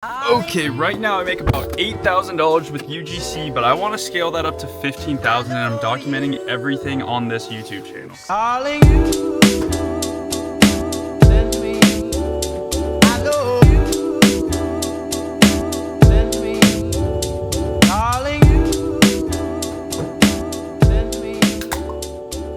Okay, right now I make about $8,000 with UGC, but I want to scale that up to $15,000, and I'm documenting everything on this YouTube channel. Calling you, send me, I know you, send me, calling you, send me,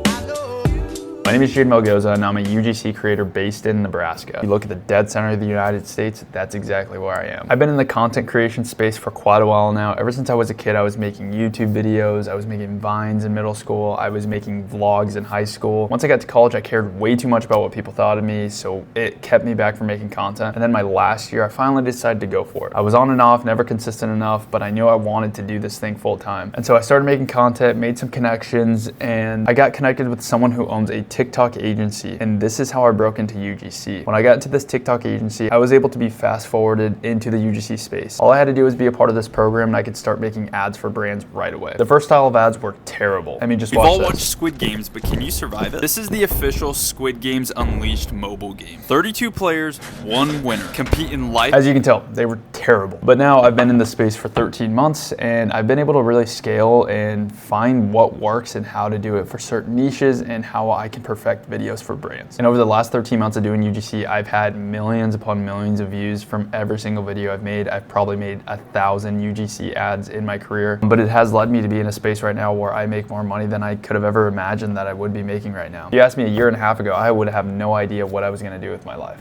I know you. My name is Jade Melgoza, and I'm a UGC creator based in Nebraska. If you look at the dead center of the United States, that's exactly where I am. I've been in the content creation space for quite a while now. Ever since I was a kid, I was making YouTube videos, I was making Vines in middle school, I was making vlogs in high school. Once I got to college, I cared way too much about what people thought of me, so it kept me back from making content. And then my last year, I finally decided to go for it. I was on and off, never consistent enough, but I knew I wanted to do this thing full time. And so I started making content, made some connections, and I got connected with someone who owns a TikTok agency, and this is how I broke into UGC. When I got into this TikTok agency, I was able to be fast forwarded into the UGC space. All I had to do was be a part of this program, and I could start making ads for brands right away. The first style of ads were terrible. I mean, just watch this. We've all watched Squid Games, but can you survive it? This is the official Squid Games Unleashed mobile game. 32 players, 1 winner. Compete in life. As you can tell, they were terrible. But now I've been in this space for 13 months, and I've been able to really scale and find what works and how to do it for certain niches and how I can perfect videos for brands. And over the last 13 months of doing UGC, I've had millions upon millions of views from every single video I've made. I've probably made 1,000 UGC ads in my career, but it has led me to be in a space right now where I make more money than I could have ever imagined that I would be making right now. If you asked me a year and a half ago, I would have no idea what I was gonna do with my life.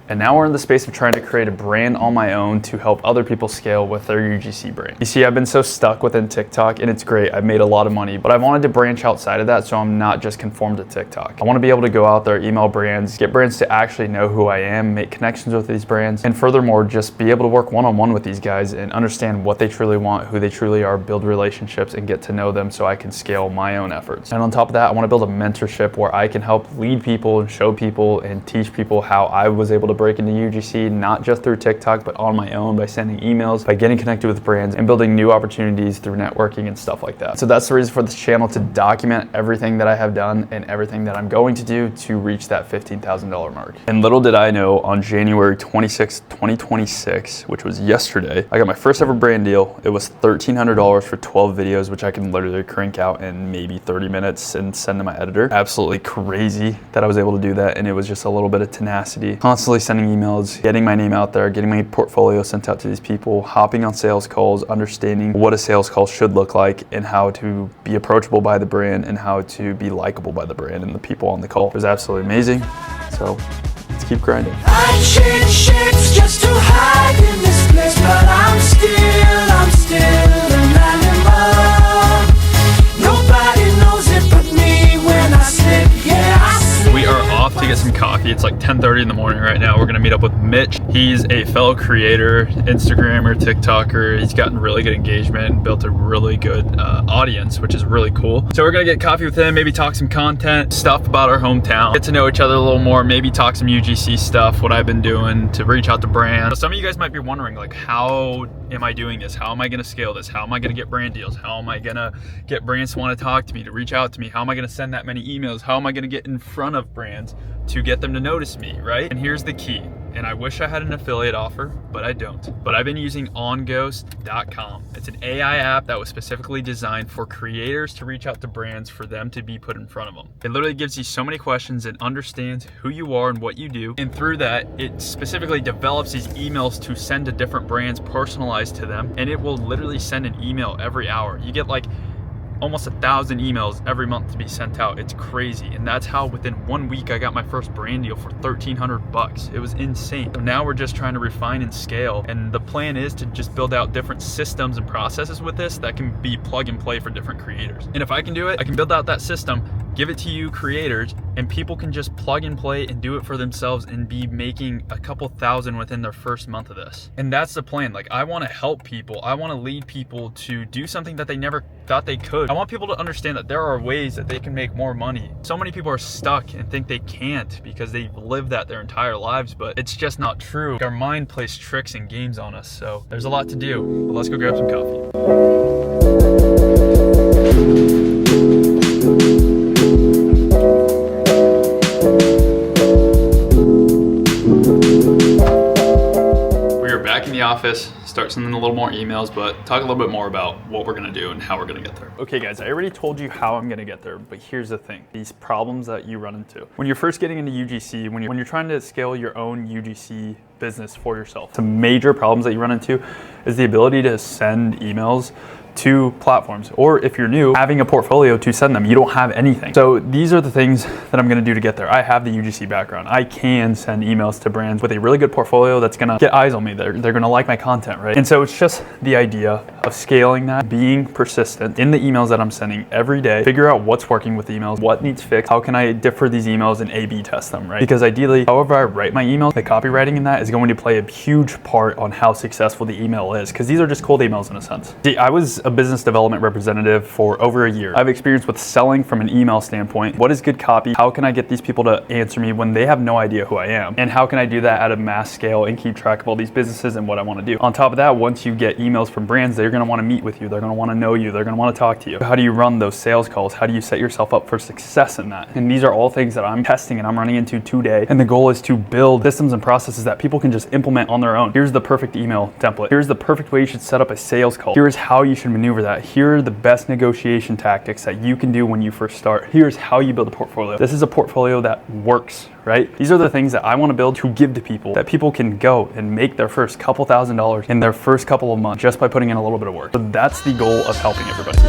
And now we're in the space of trying to create a brand on my own to help other people scale with their UGC brand. You see, I've been so stuck within TikTok, and it's great. I've made a lot of money, but I wanted to branch outside of that so I'm not just conformed to TikTok. I want to be able to go out there, email brands, get brands to actually know who I am, make connections with these brands, and furthermore, just be able to work one-on-one with these guys and understand what they truly want, who they truly are, build relationships, and get to know them so I can scale my own efforts. And on top of that, I want to build a mentorship where I can help lead people and show people and teach people how I was able to break into UGC, not just through TikTok, but on my own by sending emails, by getting connected with brands, and building new opportunities through networking and stuff like that. So that's the reason for this channel, to document everything that I have done and everything that I'm going to do to reach that $15,000 mark. And little did I know, on January 26, 2026, which was yesterday, I got my first ever brand deal. It was $1,300 for 12 videos, which I can literally crank out in maybe 30 minutes and send to my editor. Absolutely crazy that I was able to do that, and it was just a little bit of tenacity, constantly sending emails, getting my name out there, getting my portfolio sent out to these people, hopping on sales calls, understanding what a sales call should look like, and how to be approachable by the brand, and how to be likable by the brand and the people on the call. It was absolutely amazing. So let's keep grinding. I change shapes just to hide in this place, but I'm still an animal. Nobody knows it but me when I slip, yeah, I slip. We are off to get some coffee. It's like 10:30 in the morning right now. We're gonna meet up with Mitch. He's a fellow creator, Instagrammer, TikToker. He's gotten really good engagement and built a really good audience, which is really cool. So we're gonna get coffee with him, maybe talk some content, stuff about our hometown, get to know each other a little more, maybe talk some UGC stuff, what I've been doing to reach out to brands. Some of you guys might be wondering, like, how am I doing this? How am I gonna scale this? How am I gonna get brand deals? How am I gonna get brands to wanna talk to me, to reach out to me? How am I gonna send that many emails? How am I gonna get in front of brands to get them to notice me, right? And here's the key. And I wish I had an affiliate offer, but I don't. But I've been using OnGhost.com. It's an AI app that was specifically designed for creators to reach out to brands for them to be put in front of them. It literally gives you so many questions and understands who you are and what you do. And through that, it specifically develops these emails to send to different brands, personalized to them. And it will literally send an email every hour. You get like almost 1,000 emails every month to be sent out. It's crazy. And that's how within 1 week I got my first brand deal for $1,300. It was insane. So now we're just trying to refine and scale. And the plan is to just build out different systems and processes with this that can be plug and play for different creators. And if I can do it, I can build out that system, give it to you creators, and people can just plug and play and do it for themselves and be making a couple thousand within their first month of this. And that's the plan. Like, I want to help people. I want to lead people to do something that they never thought they could. I want people to understand that there are ways that they can make more money. So many people are stuck and think they can't because they've lived that their entire lives, but it's just not true. Our mind plays tricks and games on us, so there's a lot to do. But let's go grab some coffee. office, start sending a little more emails, but talk a little bit more about what we're gonna do and how we're gonna get there. Okay guys, I already told you how I'm gonna get there, but here's the thing. These problems that you run into. When you're first getting into UGC, when you're trying to scale your own UGC business for yourself, some major problems that you run into is the ability to send emails to platforms, or if you're new, having a portfolio to send them. You don't have anything. So these are the things that I'm gonna do to get there. I have the UGC background. I can send emails to brands with a really good portfolio that's gonna get eyes on me. They're gonna like my content, right? And so it's just the idea of scaling that, being persistent in the emails that I'm sending every day, figure out what's working with the emails, what needs fixed, how can I differ these emails and A/B test them, right? Because ideally, however I write my emails, the copywriting in that is going to play a huge part on how successful the email is, because these are just cold emails in a sense. See, I was a business development representative for over a year. I have experience with selling from an email standpoint. What is good copy? How can I get these people to answer me when they have no idea who I am? And how can I do that at a mass scale and keep track of all these businesses and what I want to do? On top of that, once you get emails from brands, they're going to want to meet with you. They're going to want to know you. They're going to want to talk to you. How do you run those sales calls? How do you set yourself up for success in that? And these are all things that I'm testing and I'm running into today. And the goal is to build systems and processes that people can just implement on their own. Here's the perfect email template. Here's the perfect way you should set up a sales call. Here's how you should maneuver that. Here are the best negotiation tactics that you can do when you first start. Here's how you build a portfolio. This is a portfolio that works, right? These are the things that I want to build to give to people, that people can go and make their first couple $1,000s in their first couple of months just by putting in a little bit of work. So that's the goal of helping everybody.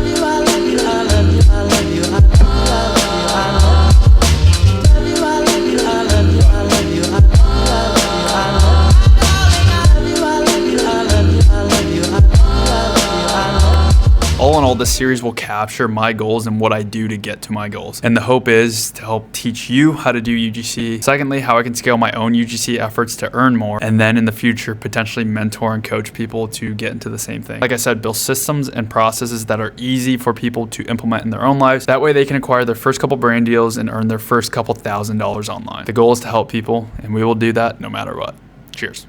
All in all, this series will capture my goals and what I do to get to my goals. And the hope is to help teach you how to do UGC. Secondly, how I can scale my own UGC efforts to earn more. And then in the future, potentially mentor and coach people to get into the same thing. Like I said, build systems and processes that are easy for people to implement in their own lives. That way they can acquire their first couple brand deals and earn their first couple $1,000s online. The goal is to help people, and we will do that no matter what. Cheers.